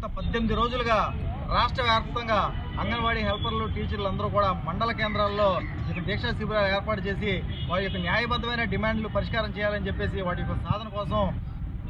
గత 18 రోజులుగా రాష్ట్ర వ్యాప్తంగా అంగన్వాడీ హెల్పర్లు టీచర్లు అందరూ కూడా మండల కేంద్రాల్లో దీక్షా శిబిరాలు ఏర్పాటు చేసి వారి యొక్క న్యాయబద్ధమైన డిమాండ్లు పరిష్కారం చేయాలని చెప్పేసి వాటి యొక్క సాధన కోసం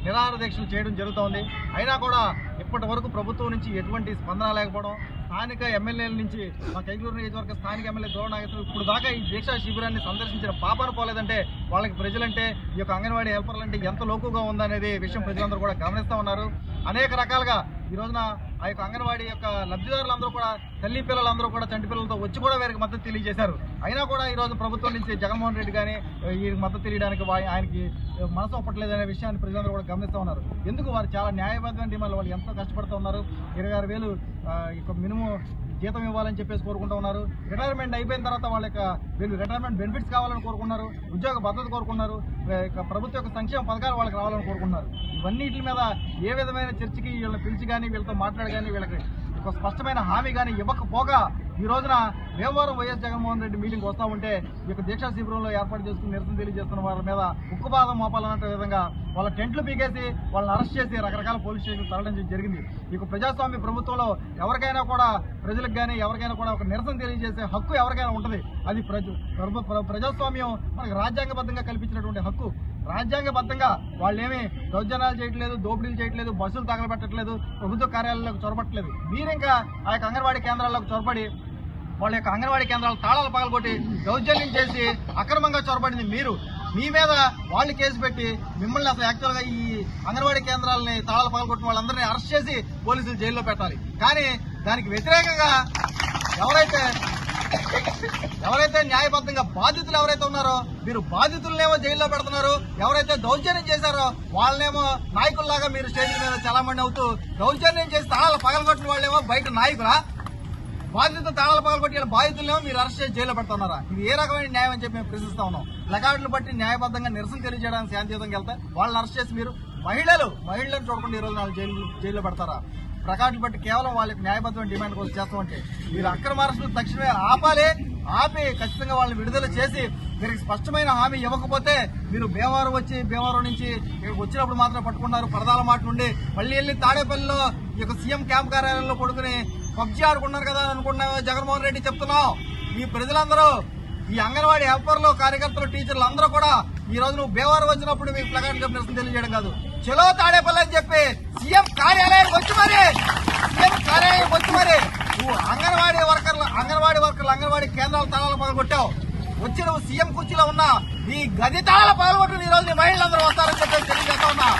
నిరాహార దీక్షలు చేయడం జరుగుతోంది. అయినా కూడా ఇప్పటి వరకు ప్రభుత్వం నుంచి ఎటువంటి స్పందన లేకపోవడం, స్థానిక ఎమ్మెల్యేల నుంచి మా కైకలూరు నియోజకవర్గ స్థానిక ఎమ్మెల్యే దూర నాగేశ్వరరావు ఇప్పుడు దాకా ఈ దీక్షా శిబిరాన్ని సందర్శించిన పాపాన పోలేదంటే వాళ్ళకి ప్రజలంటే ఈ యొక్క అంగన్వాడీ హెల్పర్లు అంటే ఎంత లోకుగా ఉందనేది విషయం ప్రజలందరూ కూడా గమనిస్తూ ఉన్నారు. అనేక రకాలుగా ఈ రోజున ఆ యొక్క అంగన్వాడీ యొక్క లబ్ధిదారులందరూ కూడా తల్లి పిల్లలందరూ కూడా చంటి పిల్లలతో వచ్చి కూడా వీరికి మద్దతు తెలియజేశారు. అయినా కూడా ఈ రోజు ప్రభుత్వం నుంచి జగన్మోహన్ రెడ్డి కానీ ఈ మద్దతు తెలియడానికి ఆయనకి మనసు ఒప్పట్లేదనే విషయాన్ని ప్రజలందరూ కూడా గమనిస్తూ ఉన్నారు. ఎందుకు వారు చాలా న్యాయబద్ధమైన డిమాండ్లు, వాళ్ళు ఎంతో కష్టపడుతూ ఉన్నారు. 26,000 మినిమం జీతం ఇవ్వాలని చెప్పేసి కోరుకుంటూ ఉన్నారు. రిటైర్మెంట్ అయిపోయిన తర్వాత వాళ్ళ యొక్క వీళ్ళు రిటైర్మెంట్ బెనిఫిట్స్ కావాలని కోరుకున్నారు, ఉద్యోగ భద్రత కోరుకున్నారు, ప్రభుత్వ యొక్క సంక్షేమ పథకాలు వాళ్ళకి రావాలని కోరుకున్నారు. ఇవన్నిటి మీద ఏ విధమైన చర్చకి వీళ్ళని పిలిచి కానీ వీళ్ళతో మాట్లాడి కానీ వీళ్ళకి ఒక స్పష్టమైన హామీ కానీ ఇవ్వకపోగా ఈ రోజున భీమవరం వైఎస్ జగన్మోహన్ రెడ్డి మీటింగ్ వస్తూ ఉంటే ఈ యొక్క దీక్షా శిబిరంలో ఏర్పాటు చేసుకుని నిరసన తెలియజేస్తున్న వాళ్ళ మీద ఉక్కుపాదం మోపాలన్నట్టు విధంగా వాళ్ళ టెంట్లు పీకేసి వాళ్ళని అరెస్ట్ చేసి రకరకాల పోలీస్ స్టేషన్ తరలించడం జరిగింది. ఈ ప్రజాస్వామ్య ప్రభుత్వంలో ఎవరికైనా కూడా ప్రజలకు కానీ ఎవరికైనా కూడా ఒక నిరసన తెలియజేసే హక్కు ఎవరికైనా ఉంటుంది. అది ప్రజాస్వామ్యం మనకు రాజ్యాంగబద్ధంగా కల్పించినటువంటి హక్కు. రాజ్యాంగబద్ధంగా వాళ్ళేమీ దౌర్జన్యాలు చేయట్లేదు, దోపిడీలు చేయట్లేదు, బస్సులు తగలబెట్టట్లేదు, ప్రభుత్వ కార్యాలయాలకు చొరబట్టలేదు. మీరింకా ఆ యొక్క అంగన్వాడీ కేంద్రాలకు చొరబడి వాళ్ళ యొక్క అంగన్వాడీ కేంద్రాలు తాళాలు పగలగొట్టి దౌర్జన్యం చేసి అక్రమంగా చొరబడింది మీరు. మీ మీద వాళ్ళు కేసు పెట్టి మిమ్మల్ని అసలు యాక్చువల్గా ఈ అంగన్వాడీ కేంద్రాలని తాళాలు పగలగొట్టిన వాళ్ళందరినీ అరెస్ట్ చేసి పోలీసులు జైల్లో పెట్టాలి. కానీ దానికి వ్యతిరేకంగా ఎవరైతే న్యాయబద్ధంగా బాధితులు ఎవరైతే ఉన్నారో మీరు బాధితులనేమో జైల్లో పెడుతున్నారు, ఎవరైతే దౌర్జన్యం చేశారో వాళ్ళనేమో నాయకుల్లాగా మీరు స్టేజ్ మీద చలామణి అవుతూ దౌర్జన్యం చేసి తాళాలు పగలగొట్టిన వాళ్ళేమో బయట నాయకులా, బాధితులు తాళాలు పగలగొట్టి బాధితులనేమో మీరు అరెస్ట్ చేసి జైల్లో పెడుతున్నారా? ఇది ఏ రకమైన న్యాయం అని చెప్పి మేము ప్రశ్నిస్తా ఉన్నాం. ప్లకార్డులు బట్టి న్యాయబద్ధంగా నిరసన తెలియజేయడానికి శాంతియుతంగా వెళ్తే వాళ్ళని అరెస్ట్ చేసి మీరు మహిళలను చూడకుండా ఈ రోజు వాళ్ళు జైల్లో పెడతారా? ప్లకార్డులు బట్టి కేవలం వాళ్ళకి న్యాయబద్ధమైన డిమాండ్ కోసం చేస్తామంటే మీరు అక్రమ అరెస్టులు తక్షణమే ఆపి ఖచ్చితంగా వాళ్ళని విడుదల చేసి మీరు స్పష్టమైన హామీ ఇవ్వకపోతే మీరు భీమవరం నుంచి వచ్చినప్పుడు మాత్రం పట్టుకున్నారు పరదాల మాట నుండి మళ్ళీ వెళ్ళి తాడేపల్లిలో ఈ యొక్క సీఎం క్యాంప్ కార్యాలయంలో పడుకుని పబ్జీ ఆడుకున్నారు కదా అనుకున్నా జగన్మోహన్ రెడ్డి చెప్తున్నావు. ఈ ప్రజలందరూ ఈ అంగన్వాడీ హెల్పర్లు, కార్యకర్తలు, టీచర్లు అందరూ కూడా ఈ రోజు నువ్వు భీమవరం వచ్చినప్పుడు మీకు ప్లకార్డు నిరసన తెలియజేయడం కాదు, చలో తాడేపల్లి అని చెప్పి సీఎం కార్యాలయం వచ్చి మరి నువ్వు అంగన్వాడీ వర్కర్లు అంగన్వాడీ కేంద్రాల తాళాలు పగలగొట్టావు. వచ్చి నువ్వు సీఎం కుర్చీలో ఉన్నా నీ గది తాళాలు పగలగొట్టు ఈ రోజు నీ మహిళలందరూ వస్తారని చెప్పి తెలియజేస్తా ఉన్నా.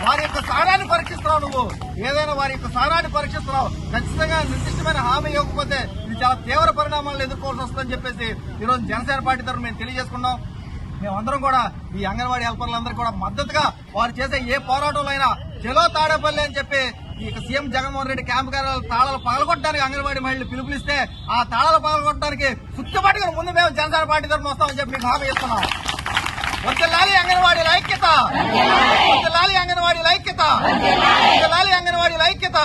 వారి యొక్క సహనాన్ని పరీక్షిస్తున్నావు, నువ్వు ఏదైనా వారి యొక్క సహనాన్ని పరీక్షిస్తున్నావు. ఖచ్చితంగా నిర్దిష్టమైన హామీ ఇవ్వకపోతే ఇది చాలా తీవ్ర పరిణామాలను ఎదుర్కోవాల్సి వస్తుందని చెప్పేసి ఈ రోజు జనసేన పార్టీ తరఫున మేము తెలియజేసుకున్నాం. మేమందరం కూడా ఈ అంగన్వాడీ హెల్పర్లందరూ కూడా మద్దతుగా వారు చేసే ఏ పోరాటంలో అయినా చెలో తాడేపల్లి అని చెప్పి ఈ సీఎం జగన్మోహన్ రెడ్డి క్యాంపు కార్యాలయాలు తాళాలు పగలగొట్టడానికి అంగన్వాడీ మహిళలు పిలుపునిస్తే ఆ తాళాలు పగలగొట్టడానికి సుట్టుబాటుగా ముందు మేము జనసేన పార్టీ తరఫున వస్తామని చెప్పి మీకు హామీ ఇస్తున్నాం. వర్ధిల్లాలి అంగన్వాడీల ఐక్యత, వర్ధిల్లాలి అంగన్వాడీల ఐక్యత, వర్ధిల్లాలి అంగన్వాడీల ఐక్యత.